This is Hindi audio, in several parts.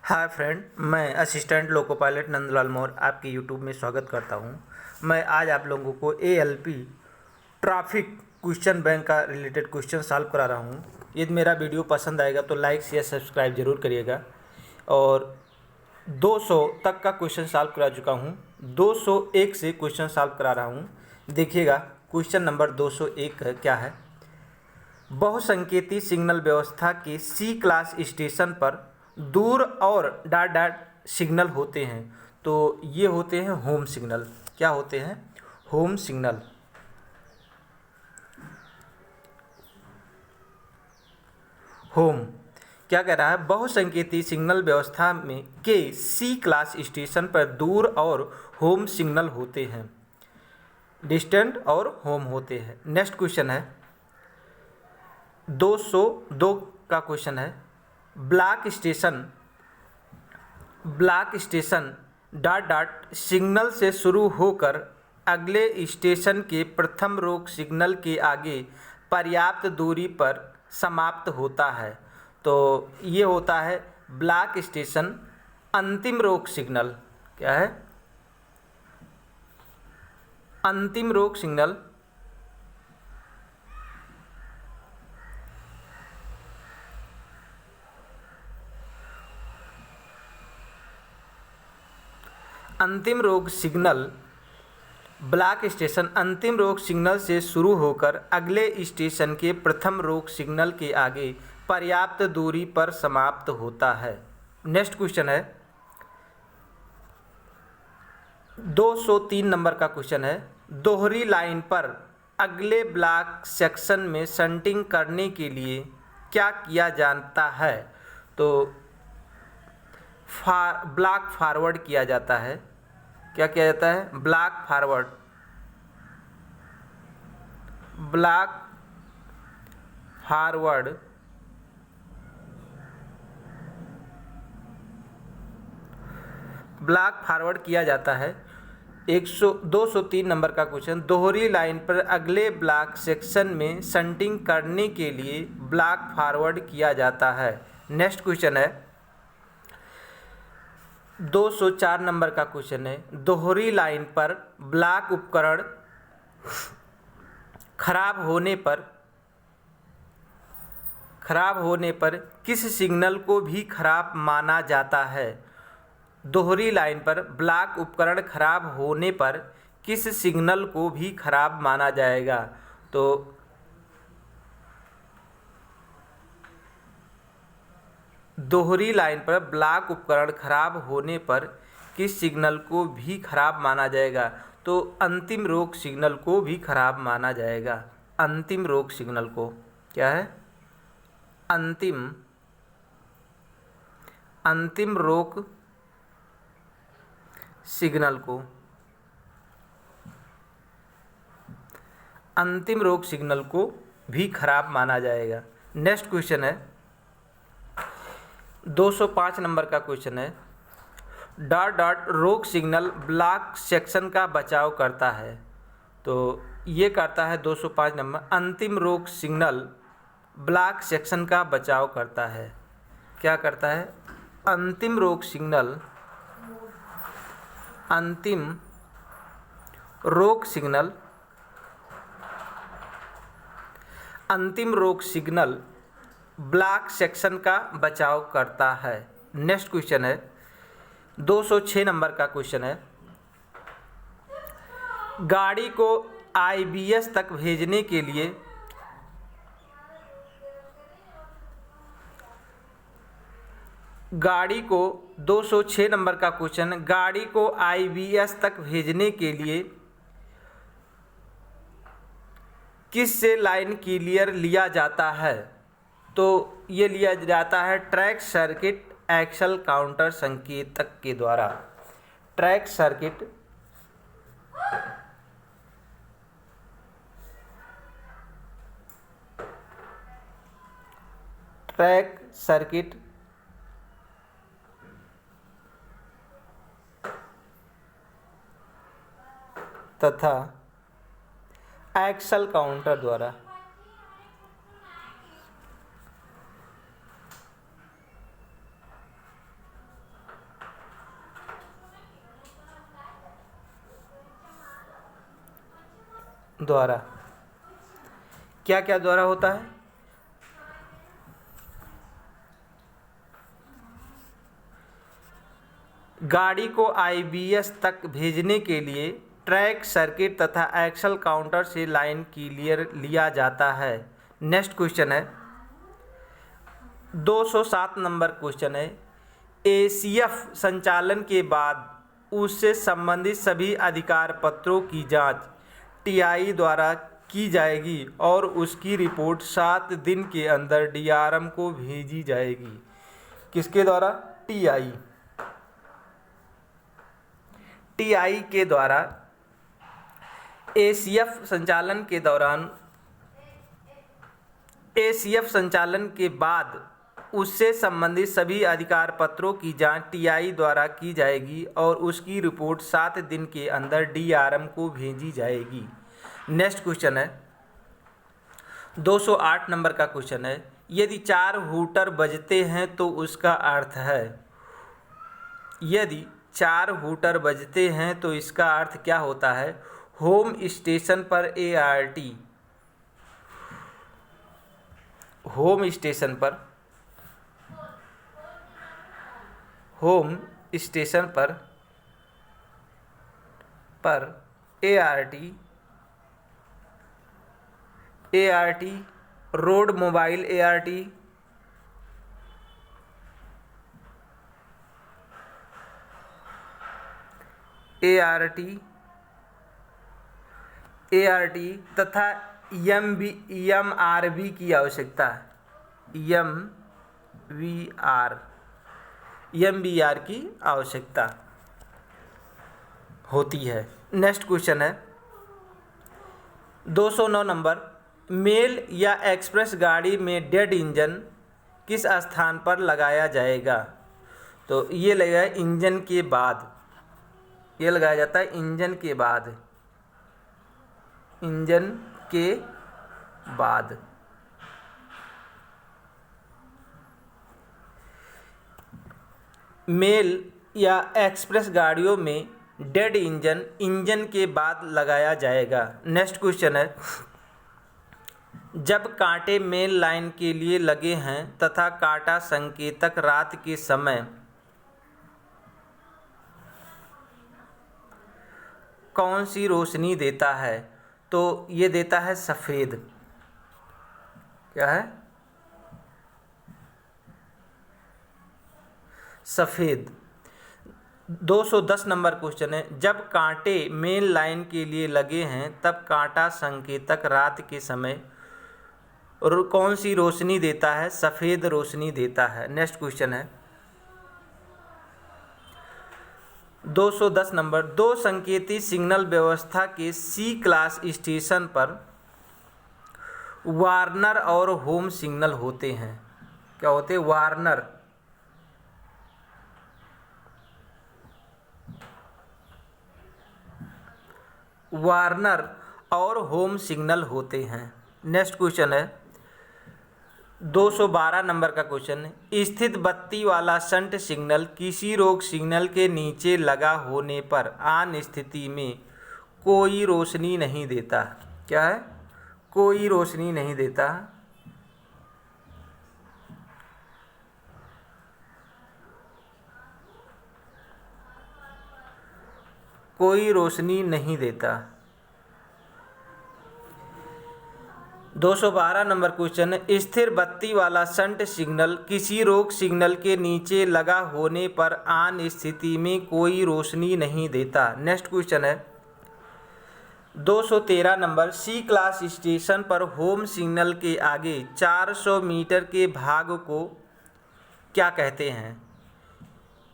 हाय फ्रेंड, मैं assistant loco pilot Nandlal Maurya आपके यूट्यूब में स्वागत करता हूं। मैं आज आप लोगों को एएलपी ट्रैफिक क्वेश्चन बैंक का रिलेटेड क्वेश्चन सॉल्व करा रहा हूं। यदि मेरा वीडियो पसंद आएगा तो लाइक शेयर सब्सक्राइब जरूर करिएगा। और 200 तक का क्वेश्चन सॉल्व करा चुका हूं, 201 से क्वेश्चन सॉल्व करा रहा हूं। देखिएगा क्वेश्चन नंबर 201 क्या है। बहुसंकेती सिग्नल व्यवस्था के सी क्लास स्टेशन पर दूर और डॉट डॉट सिग्नल होते हैं। तो ये होते हैं होम सिग्नल। क्या होते हैं? Home signal. होम क्या कह रहा है? बहुसंकेती सिग्नल व्यवस्था में के सी क्लास स्टेशन पर दूर और होम सिग्नल होते हैं, डिस्टेंट और होम होते हैं। नेक्स्ट क्वेश्चन है 202 का क्वेश्चन है। Block station dot dot signal से शुरू होकर अगले स्टेशन के प्रथम रोक सिग्नल के आगे पर्याप्त दूरी पर समाप्त होता है। तो ये होता है ब्लॉक स्टेशन अंतिम रोक सिग्नल। क्या है? अंतिम रोक सिग्नल। अंतिम रोक सिग्नल ब्लॉक स्टेशन अंतिम रोक सिग्नल से शुरू होकर अगले स्टेशन के प्रथम रोक सिग्नल के आगे पर्याप्त दूरी पर समाप्त होता है। नेक्स्ट क्वेश्चन है 203 नंबर का क्वेश्चन है। दोहरी लाइन पर अगले ब्लॉक सेक्शन में शंटिंग करने के लिए क्या किया जाता है? तो ब्लॉक फॉरवर्ड किया जाता है। क्या किया जाता है? Block forward. Block forward block forward किया जाता है। 203 नंबर का क्वेश्चन। दोहरी लाइन पर अगले ब्लॉक सेक्शन में शंटिंग करने के लिए ब्लॉक फॉरवर्ड किया जाता है। नेक्स्ट क्वेश्चन है 204 नंबर का क्वेश्चन है। दोहरी लाइन पर ब्लॉक उपकरण खराब होने पर किस सिग्नल को भी खराब माना जाता है? दोहरी लाइन पर ब्लॉक उपकरण खराब होने पर किस सिग्नल को भी खराब माना जाएगा? तो दोहरी लाइन पर ब्लॉक उपकरण खराब होने पर किस सिग्नल को भी खराब माना जाएगा? तो अंतिम रोक सिग्नल को भी खराब माना जाएगा। अंतिम रोक सिग्नल को। क्या है? अंतिम रोक सिग्नल को। अंतिम रोक सिग्नल को भी खराब माना जाएगा। नेक्स्ट क्वेश्चन है 205 नंबर का क्वेश्चन है। डॉट डॉट रोक सिग्नल ब्लॉक सेक्शन का बचाव करता है। तो ये करता है 205 नंबर। अंतिम रोक सिग्नल ब्लॉक सेक्शन का बचाव करता है। क्या करता है? अंतिम रोक सिग्नल ब्लॉक सेक्शन का बचाव करता है। नेक्स्ट क्वेश्चन है 206 नंबर का क्वेश्चन है। गाड़ी को आईबीएस तक भेजने के लिए गाड़ी को 206 नंबर का क्वेश्चन। गाड़ी को आईबीएस तक भेजने के लिए किस से लाइन क्लियर लिया जाता है? तो ये लिया जाता है ट्रैक सर्किट एक्सल काउंटर संकेतक के द्वारा। ट्रैक सर्किट तथा एक्सल काउंटर द्वारा। द्वारा, क्या क्या द्वारा होता है? गाड़ी को आईबीएस तक भेजने के लिए ट्रैक सर्किट तथा एक्सल काउंटर से लाइन क्लियर लिया जाता है। नेक्स्ट क्वेश्चन है 207 नंबर क्वेश्चन है, एसीएफ संचालन के बाद उससे संबंधित सभी अधिकार पत्रों की जांच टीआई द्वारा की जाएगी और उसकी रिपोर्ट 7 दिन के अंदर डीआरएम को भेजी जाएगी। किसके द्वारा? टीआई। टीआई के द्वारा एसीएफ संचालन के दौरान, एसीएफ संचालन के बाद उससे संबंधित सभी अधिकार पत्रों की जांच टीआई द्वारा की जाएगी और उसकी रिपोर्ट 7 दिन के अंदर डीआरएम को भेजी जाएगी। नेक्स्ट क्वेश्चन है 208 नंबर का क्वेश्चन है, यदि 4 हूटर बजते हैं तो उसका अर्थ है, यदि 4 हूटर बजते हैं तो इसका अर्थ क्या होता है? होम स्टेशन पर एआरटी, होम स्टेशन पर, होम स्टेशन पर ART, ART road mobile ART, ART, ART तथा एमआरबी की आवश्यकता है, एमबीआर की आवश्यकता होती है। नेक्स्ट क्वेश्चन है 209 नंबर, मेल या एक्सप्रेस गाड़ी में डेड इंजन किस स्थान पर लगाया जाएगा? तो ये लगेगा इंजन के बाद, ये लगाया जाता है इंजन के बाद, इंजन के बाद। मेल या एक्सप्रेस गाड़ियों में डेड इंजन इंजन के बाद लगाया जाएगा। नेक्स्ट क्वेश्चन है, जब कांटे मेल लाइन के लिए लगे हैं तथा कांटा संकेतक रात के समय कौन सी रोशनी देता है? तो ये देता है सफ़ेद। क्या है? सफ़ेद। 210 नंबर क्वेश्चन है, जब कांटे मेन लाइन के लिए लगे हैं तब कांटा संकेतक रात के समय कौन सी रोशनी देता है? सफ़ेद रोशनी देता है। नेक्स्ट क्वेश्चन है 210 नंबर, 2 संकेती सिग्नल व्यवस्था के सी क्लास स्टेशन पर वार्नर और होम सिग्नल होते हैं। क्या होते हैं? वार्नर और होम सिग्नल होते हैं। नेक्स्ट क्वेश्चन है 212 नंबर का क्वेश्चन है, स्थित बत्ती वाला शंट सिग्नल किसी रोक सिग्नल के नीचे लगा होने पर आन स्थिति में कोई रोशनी नहीं देता। क्या है? कोई रोशनी नहीं देता। कोई रोशनी नहीं देता। 212 नंबर क्वेश्चन है, स्थिर बत्ती वाला शंट सिग्नल किसी रोक सिग्नल के नीचे लगा होने पर आन स्थिति में कोई रोशनी नहीं देता। नेक्स्ट क्वेश्चन है 213 नंबर, सी क्लास स्टेशन पर होम सिग्नल के आगे 400 मीटर के भाग को क्या कहते हैं?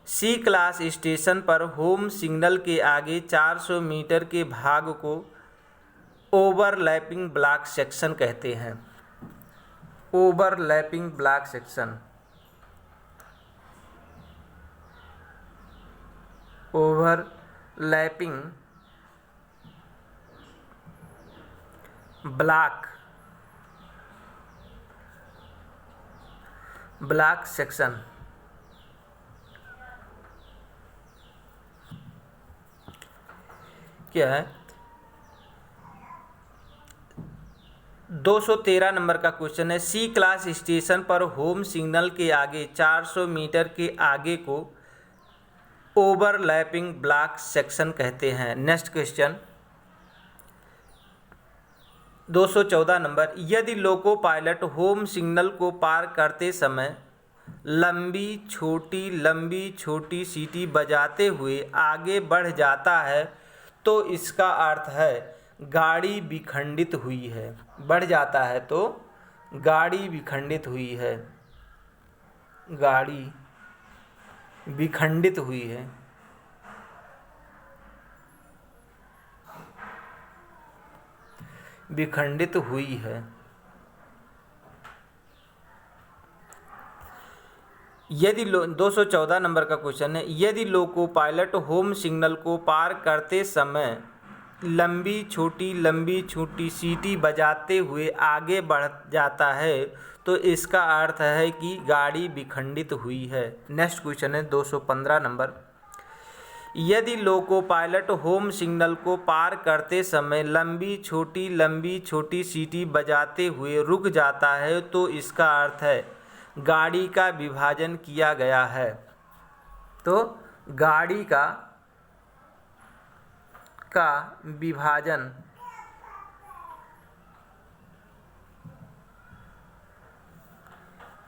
सी क्लास स्टेशन पर होम सिग्नल के आगे 400 मीटर के भाग को ओवरलैपिंग ब्लॉक सेक्शन कहते हैं। Overlapping block section, overlapping block section. क्या है? 213 नंबर का क्वेश्चन है, सी क्लास स्टेशन पर होम सिग्नल के आगे 400 मीटर के आगे को ओवरलैपिंग ब्लॉक सेक्शन कहते हैं। नेक्स्ट क्वेश्चन 214 नंबर, यदि लोको पायलट होम सिग्नल को पार करते समय लंबी छोटी सीटी बजाते हुए आगे बढ़ जाता है तो इसका अर्थ है गाड़ी विखंडित हुई है। बढ़ जाता है तो गाड़ी विखंडित हुई है, गाड़ी विखंडित हुई है। विखंडित हुई है। यदि 214 नंबर का क्वेश्चन है, यदि लोको पायलट होम सिग्नल को पार करते समय लंबी छोटी सीटी बजाते हुए आगे बढ़ जाता है तो इसका अर्थ है कि गाड़ी विखंडित हुई है। नेक्स्ट क्वेश्चन है 215 नंबर, यदि लोको पायलट होम सिग्नल को पार करते समय लंबी छोटी सीटी बजाते हुए रुक जाता है तो इसका अर्थ है गाड़ी का विभाजन किया गया है। तो गाड़ी का विभाजन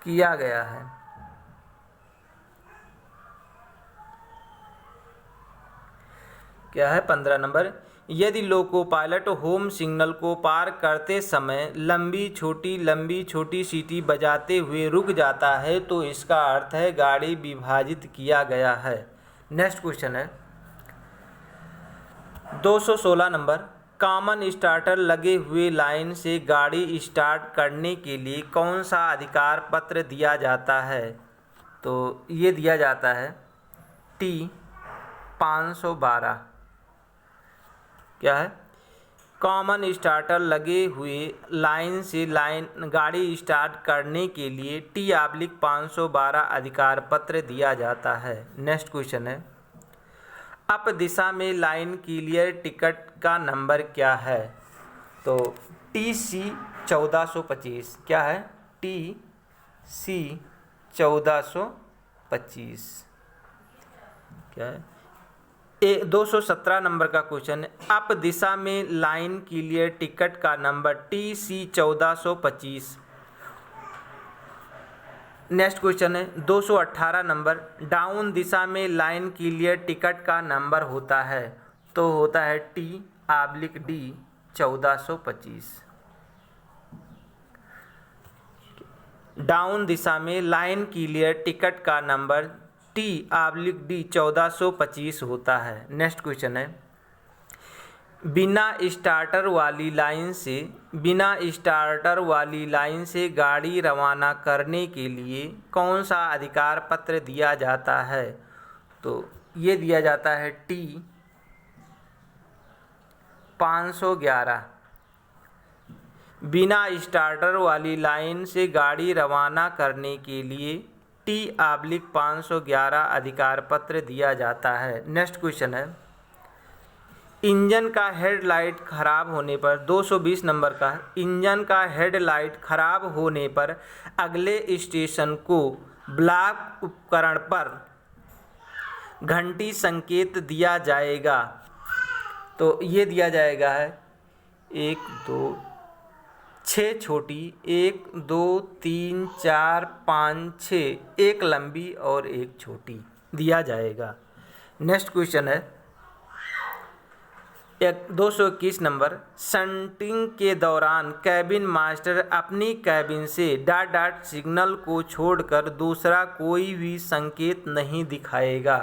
किया गया है। क्या है 15 नंबर, यदि लोको पायलट होम सिग्नल को पार करते समय लंबी छोटी सीटी बजाते हुए रुक जाता है तो इसका अर्थ है गाड़ी विभाजित किया गया है। नेक्स्ट क्वेश्चन है 216 नंबर, कॉमन स्टार्टर लगे हुए लाइन से गाड़ी स्टार्ट करने के लिए कौन सा अधिकार पत्र दिया जाता है? तो ये दिया जाता है T 512। क्या है? कॉमन स्टार्टर लगे हुए लाइन से गाड़ी स्टार्ट करने के लिए T/512 अधिकार पत्र दिया जाता है। नेक्स्ट क्वेश्चन है, अप दिशा में लाइन क्लियर टिकट का नंबर क्या है? तो TC 1425। क्या है? TC 1425। क्या है? 217 नंबर का क्वेश्चन है, अप दिशा में लाइन क्लियर टिकट का नंबर TC 1425। नेक्स्ट क्वेश्चन है 218 नंबर, डाउन दिशा में लाइन क्लियर टिकट का नंबर होता है तो होता है T/D 1425। डाउन दिशा में लाइन क्लियर टिकट का नंबर T/D 1425 होता है। नेक्स्ट क्वेश्चन है, बिना स्टार्टर वाली लाइन से गाड़ी रवाना करने के लिए कौन सा अधिकार पत्र दिया जाता है? तो ये दिया जाता है T 511। बिना स्टार्टर वाली लाइन से गाड़ी रवाना करने के लिए T/511 अधिकार पत्र दिया जाता है। नेक्स्ट क्वेश्चन है, इंजन का हेडलाइट खराब होने पर 220 नंबर का, इंजन का हेडलाइट खराब होने पर अगले स्टेशन को ब्लॉक उपकरण पर घंटी संकेत दिया जाएगा। तो ये दिया जाएगा है 1 2 6 छोटी, 1 2 3 4 5 6, एक लंबी और एक छोटी दिया जाएगा। नेक्स्ट क्वेश्चन है 221 नंबर, शंटिंग के दौरान कैबिन मास्टर अपनी कैबिन से डॉट सिग्नल को छोड़कर दूसरा कोई भी संकेत नहीं दिखाएगा।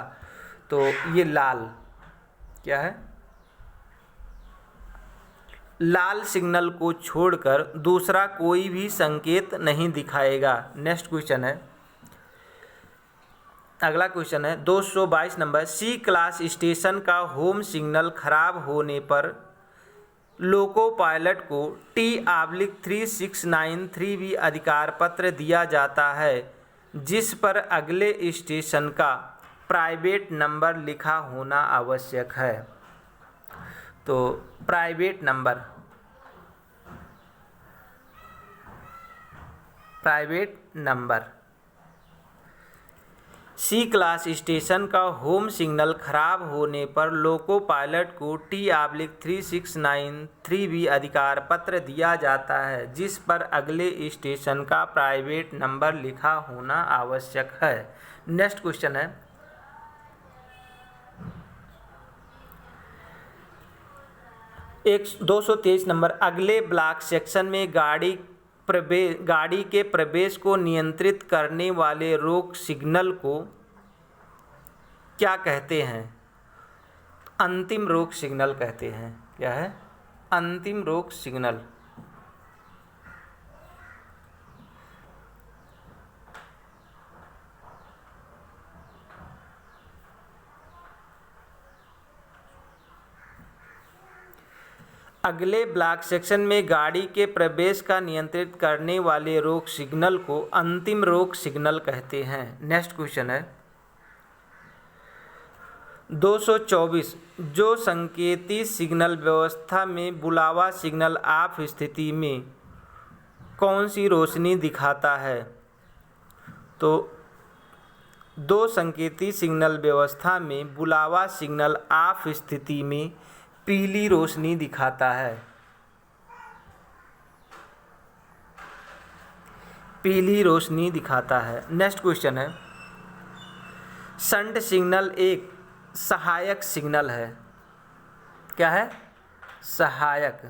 तो ये लाल, क्या है? लाल सिग्नल को छोड़कर दूसरा कोई भी संकेत नहीं दिखाएगा। नेक्स्ट क्वेश्चन है, अगला क्वेश्चन है 222 नंबर, सी क्लास स्टेशन का होम सिग्नल खराब होने पर लोको पायलट को T/3693B अधिकार पत्र दिया जाता है जिस पर अगले स्टेशन का प्राइवेट नंबर लिखा होना आवश्यक है। तो प्राइवेट नंबर प्राइवेट नंबर। सी क्लास स्टेशन का होम सिग्नल खराब होने पर लोको पायलट को T/3693B अधिकार पत्र दिया जाता है, जिस पर अगले स्टेशन का प्राइवेट नंबर लिखा होना आवश्यक है। नेक्स्ट क्वेश्चन है, एक 223 नंबर, अगले ब्लॉक सेक्शन में गाड़ी के प्रवेश को नियंत्रित करने वाले रोक सिग्नल को क्या कहते हैं? अंतिम रोक सिग्नल कहते हैं। क्या है? अंतिम रोक सिग्नल। अगले ब्लॉक सेक्शन में गाड़ी के प्रवेश का नियंत्रित करने वाले रोक सिग्नल को अंतिम रोक सिग्नल कहते हैं। नेक्स्ट क्वेश्चन है, 224, जो संकेती सिग्नल व्यवस्था में बुलावा सिग्नल ऑफ स्थिति में कौन सी रोशनी दिखाता है? तो दो संकेती सिग्नल व्यवस्था में बुलावा सिग्नल ऑफ स्थिति में पीली रोशनी दिखाता है। पीली रोशनी दिखाता है। नेक्स्ट क्वेश्चन है, शंट सिग्नल एक सहायक सिग्नल है। क्या है? सहायक।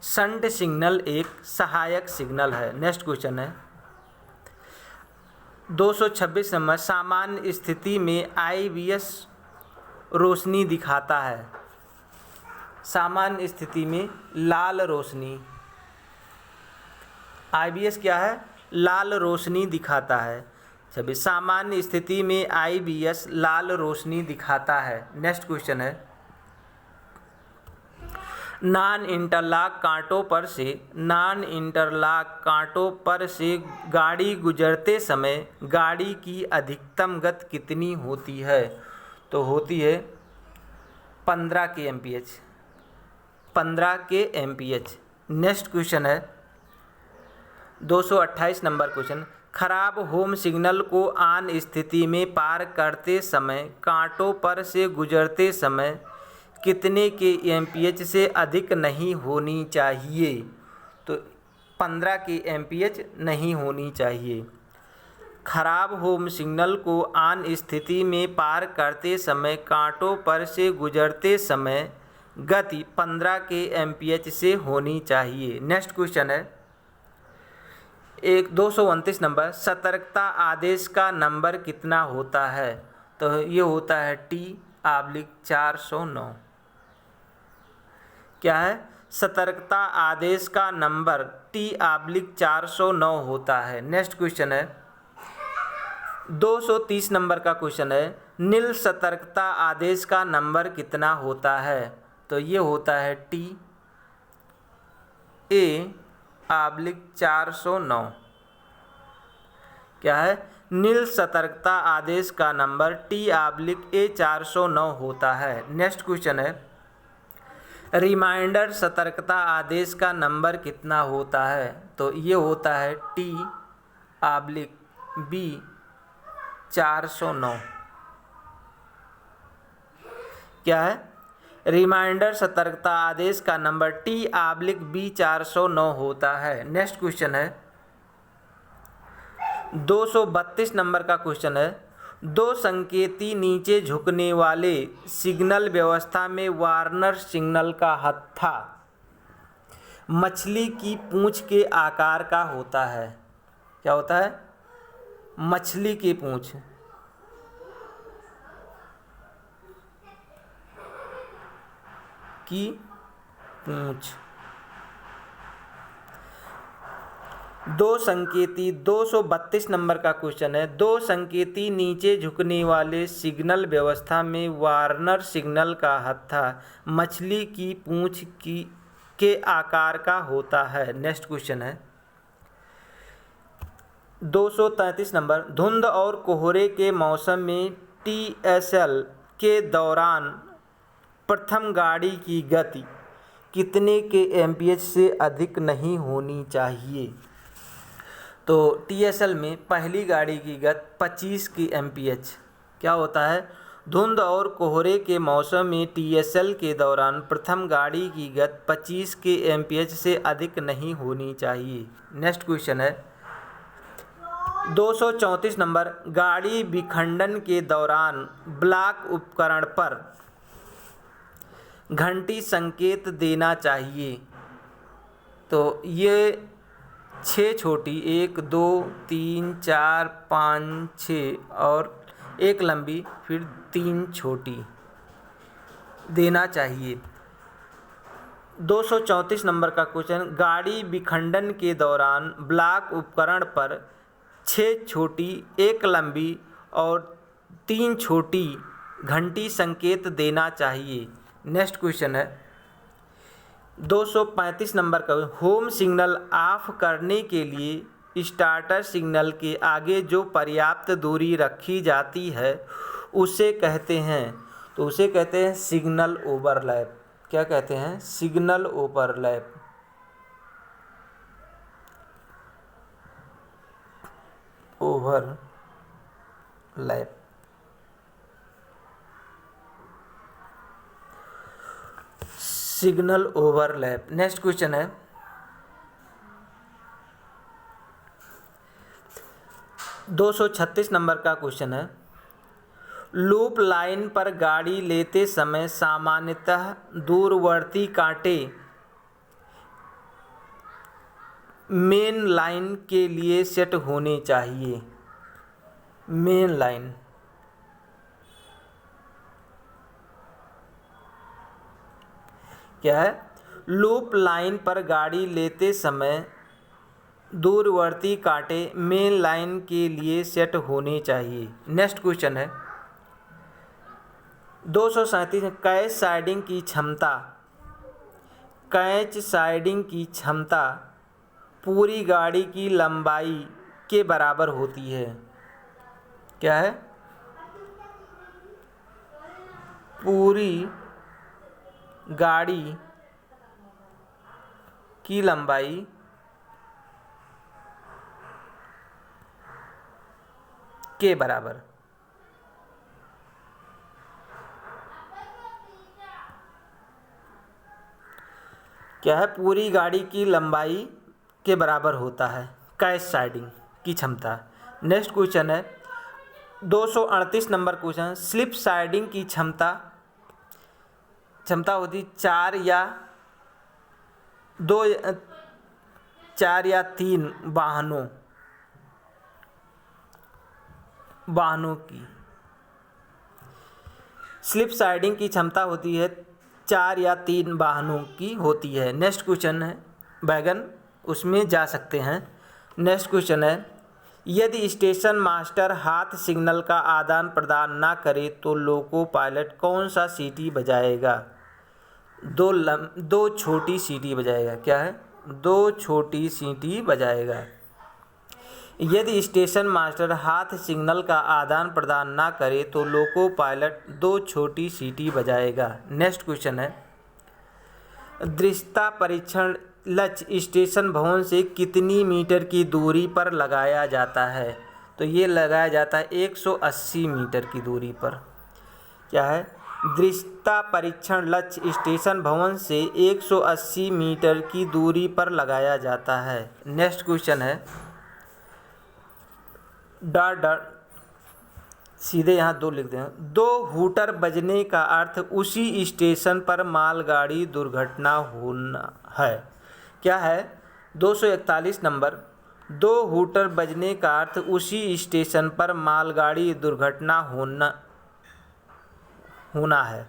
शंट सिग्नल एक सहायक सिग्नल है। नेक्स्ट क्वेश्चन है, 226 नंबर, सामान्य स्थिति में IBS रोशनी दिखाता है। सामान्य स्थिति में लाल रोशनी। IBS क्या है? लाल रोशनी दिखाता है। सभी सामान्य स्थिति में IBS लाल रोशनी दिखाता है। नेक्स्ट क्वेश्चन है, नॉन इंटरलॉक कांटों पर से गाड़ी गुजरते समय गाड़ी की अधिकतम गति कितनी होती है? तो होती है 15 kmph। 15 kmph। नेक्स्ट क्वेश्चन है, 228 नंबर क्वेश्चन, खराब होम सिग्नल को ऑन स्थिति में पार करते समय कांटों पर से गुजरते समय कितने kmph से अधिक नहीं होनी चाहिए? तो 15 kmph नहीं होनी चाहिए। खराब होम सिग्नल को ऑन स्थिति में पार करते समय कांटों पर से गुजरते समय गति 15 kmph से होनी चाहिए। नेक्स्ट क्वेश्चन है, 229 नंबर, सतर्कता आदेश का नंबर कितना होता है? तो ये होता है T/409। क्या है? सतर्कता आदेश का नंबर T/409 होता है। नेक्स्ट क्वेश्चन है, 230 नंबर का क्वेश्चन है, नील सतर्कता आदेश का नंबर कितना होता है? तो ये होता है TA/409। क्या है? नील सतर्कता आदेश का नंबर T/A409 होता है। नेक्स्ट क्वेश्चन है, रिमाइंडर सतर्कता आदेश का नंबर कितना होता है? तो ये होता है T/B409। क्या है? रिमाइंडर सतर्कता आदेश का नंबर T/B409 होता है। नेक्स्ट क्वेश्चन है, 232 नंबर का क्वेश्चन है, दो संकेती नीचे झुकने वाले सिग्नल व्यवस्था में वार्नर सिग्नल का हत्था मछली की पूंछ के आकार का होता है। क्या होता है? मछली की पूंछ। की पूंछ। दो संकेती 232 नंबर का क्वेश्चन है, दो संकेती नीचे झुकने वाले सिग्नल व्यवस्था में वार्नर सिग्नल का हत्था मछली की पूंछ के आकार का होता है। नेक्स्ट क्वेश्चन है, 233 नंबर, धुंध और कोहरे के मौसम में TSL के दौरान प्रथम गाड़ी की गति कितने के एमपीएच से अधिक नहीं होनी चाहिए? तो टीएसएल में पहली गाड़ी की गति 25 की एमपीएच। क्या होता है? धुंध और कोहरे के मौसम में टीएसएल के दौरान प्रथम गाड़ी की गति 25 के एमपीएच से अधिक नहीं होनी चाहिए। नेक्स्ट क्वेश्चन है 234 नंबर, गाड़ी विखंडन के दौरान ब्लॉक उपकरण पर घंटी संकेत देना चाहिए। तो ये 6 छोटी, 1 2 3 4 5 6 और एक लंबी, फिर 3 छोटी देना चाहिए। 234 नंबर का क्वेश्चन, गाड़ी विखंडन के दौरान ब्लॉक उपकरण पर 6 छोटी, 1 लंबी और 3 छोटी घंटी संकेत देना चाहिए। नेक्स्ट क्वेश्चन है 235 नंबर का, होम सिग्नल ऑफ करने के लिए स्टार्टर सिग्नल के आगे जो पर्याप्त दूरी रखी जाती है उसे कहते हैं। तो उसे कहते हैं सिग्नल ओवरलैप। क्या कहते हैं? Signal overlap. Overlap. Signal overlap. Next question है 236 नंबर का क्वेश्चन है, लूप लाइन पर गाड़ी लेते समय सामान्यतः दूरवर्ती कांटे मेन लाइन के लिए सेट होने चाहिए। Main line. क्या है? लूप लाइन पर गाड़ी लेते समय दूरवर्ती कांटे मेन लाइन के लिए सेट होने चाहिए। नेक्स्ट क्वेश्चन है 237, कैच साइडिंग की क्षमता। कैच साइडिंग की क्षमता पूरी गाड़ी की लंबाई के बराबर होती है। क्या है? पूरी गाड़ी की लंबाई के बराबर। क्या है? पूरी गाड़ी की लंबाई के बराबर होता है कैच साइडिंग की क्षमता। नेक्स्ट क्वेश्चन है 238 नंबर क्वेश्चन, स्लिप साइडिंग की क्षमता होती 4 या 3 वाहनों की स्लिप साइडिंग की क्षमता होती है 4 या 3 वाहनों की होती है। नेक्स्ट क्वेश्चन है वैगन, उसमें जा सकते हैं। नेक्स्ट क्वेश्चन है, यदि स्टेशन मास्टर हाथ सिग्नल का आदान प्रदान ना करे तो लोको पायलट कौन सा सीटी बजाएगा? 2 छोटी सीटी बजाएगा। क्या है? 2 छोटी सीटी बजाएगा। यदि स्टेशन मास्टर हाथ सिग्नल का आदान प्रदान ना करे तो लोको पायलट 2 छोटी सीटी बजाएगा। नेक्स्ट क्वेश्चन है, दृश्यता परीक्षण लक्ष्य स्टेशन भवन से कितनी मीटर की दूरी पर लगाया जाता है? तो ये लगाया जाता है 180 मीटर की दूरी पर। क्या है? दृश्यता परीक्षण लक्ष्य स्टेशन भवन से 180 मीटर की दूरी पर लगाया जाता है। नेक्स्ट क्वेश्चन है सीधे यहाँ 2 लिख दें। 2 हूटर बजने का अर्थ उसी स्टेशन पर मालगाड़ी दुर्घटना होना है। क्या है? 241 नंबर, 2 हूटर बजने का अर्थ उसी स्टेशन पर मालगाड़ी दुर्घटना होना है।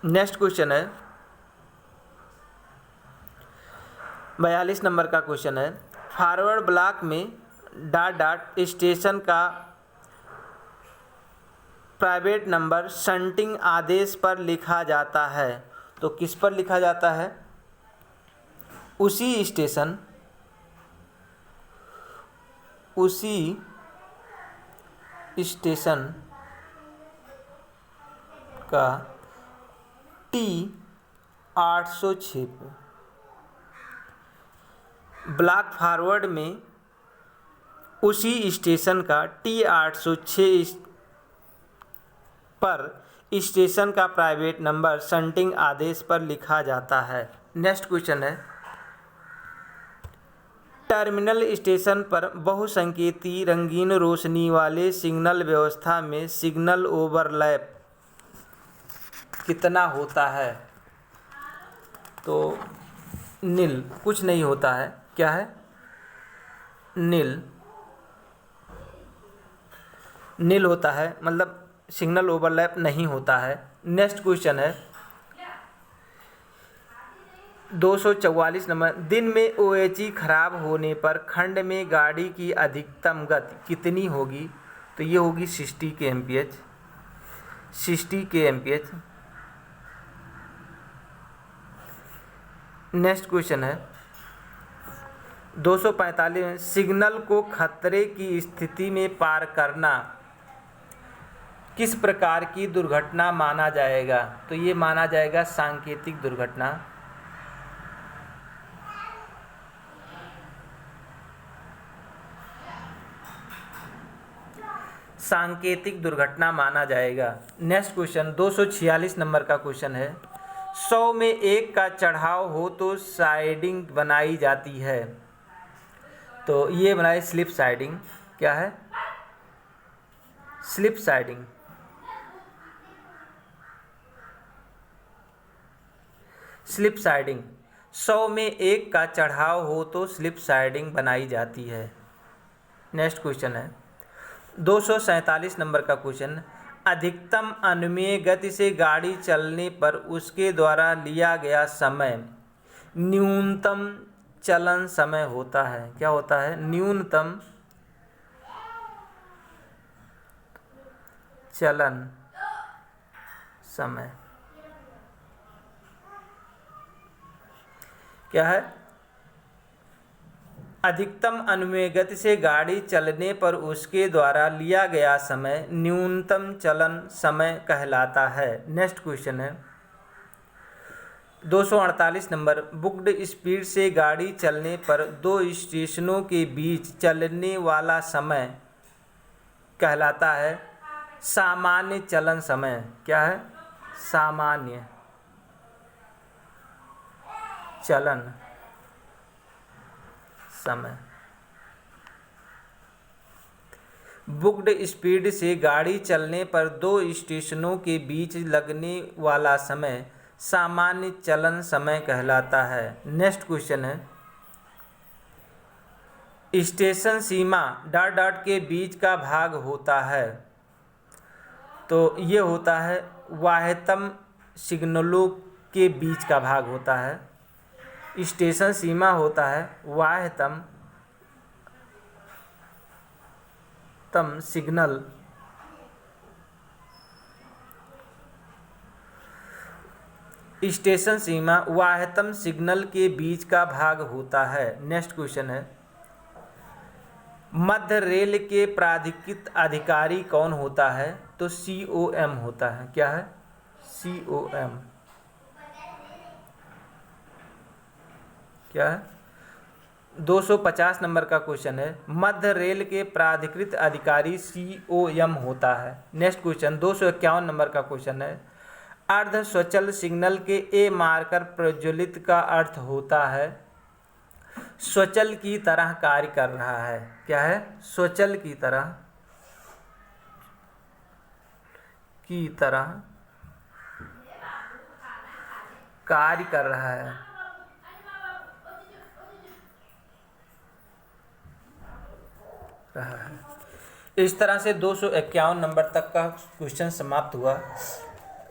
नेक्स्ट क्वेश्चन है 42 नंबर का क्वेश्चन है, फॉरवर्ड ब्लॉक में ... स्टेशन का प्राइवेट नंबर शंटिंग आदेश पर लिखा जाता है। तो किस पर लिखा जाता है? उसी स्टेशन का T806 पे ब्लॉक फॉरवर्ड में उसी स्टेशन का T806 पर स्टेशन का प्राइवेट नंबर शंटिंग आदेश पर लिखा जाता है। नेक्स्ट क्वेश्चन है, टर्मिनल स्टेशन पर बहुसंकेती रंगीन रोशनी वाले सिग्नल व्यवस्था में सिग्नल ओवरलैप कितना होता है? तो नील, कुछ नहीं होता है। क्या है? नील होता है, मतलब सिग्नल ओवरलैप नहीं होता है। नेक्स्ट क्वेश्चन है 244 नंबर, दिन में OHE खराब होने पर खंड में गाड़ी की अधिकतम गति कितनी होगी? तो ये होगी 60 kmph। 60 kmph। नेक्स्ट क्वेश्चन है 245 में, सिग्नल को खतरे की स्थिति में पार करना किस प्रकार की दुर्घटना माना जाएगा? तो ये माना जाएगा सांकेतिक दुर्घटना। सांकेतिक दुर्घटना माना जाएगा। नेक्स्ट क्वेश्चन 246 नंबर का क्वेश्चन है, 100 में 1 का चढ़ाव हो तो साइडिंग बनाई जाती है। तो ये बनाए स्लिप साइडिंग। क्या है? Slip siding. स्लिप साइडिंग, 100 में 1 का चढ़ाव हो तो स्लिप साइडिंग बनाई जाती है। नेक्स्ट क्वेश्चन है 247 नंबर का क्वेश्चन, अधिकतम अनुमेय गति से गाड़ी चलने पर उसके द्वारा लिया गया समय न्यूनतम चलन समय होता है। क्या होता है? न्यूनतम चलन समय। क्या है? अधिकतम अनुमेय गति से गाड़ी चलने पर उसके द्वारा लिया गया समय न्यूनतम चलन समय कहलाता है। नेक्स्ट क्वेश्चन है 248 नंबर, बुक्ड स्पीड से गाड़ी चलने पर 2 स्टेशनों के बीच चलने वाला समय कहलाता है सामान्य चलन समय। क्या है? सामान्य चलन समय। बुक्ड स्पीड से गाड़ी चलने पर 2 स्टेशनों के बीच लगने वाला समय सामान्य चलन समय कहलाता है। नेक्स्ट क्वेश्चन है, स्टेशन सीमा ... के बीच का भाग होता है। तो ये होता है वाह्यतम सिग्नलों के बीच का भाग होता है। स्टेशन सीमा होता है वाह्यतम सिग्नल स्टेशन सीमा वाह्यतम सिग्नल के बीच का भाग होता है। नेक्स्ट क्वेश्चन है, मध्य रेल के प्राधिकृत अधिकारी कौन होता है? तो COM होता है। क्या है? COM। क्या है? 250 नंबर का क्वेश्चन है, मध्य रेल के प्राधिकृत अधिकारी COM होता है। नेक्स्ट क्वेश्चन 251 नंबर का क्वेश्चन है, अर्ध स्वचल सिग्नल के A मार्कर प्रज्वलित का अर्थ होता है स्वचल की तरह कार्य कर रहा है। क्या है? स्वचल की तरह कार्य कर रहा है। इस तरह से 251 नंबर तक का क्वेश्चन समाप्त हुआ।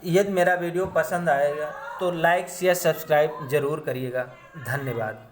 यदि मेरा वीडियो पसंद आएगा तो लाइक शेयर सब्सक्राइब जरूर करिएगा। धन्यवाद।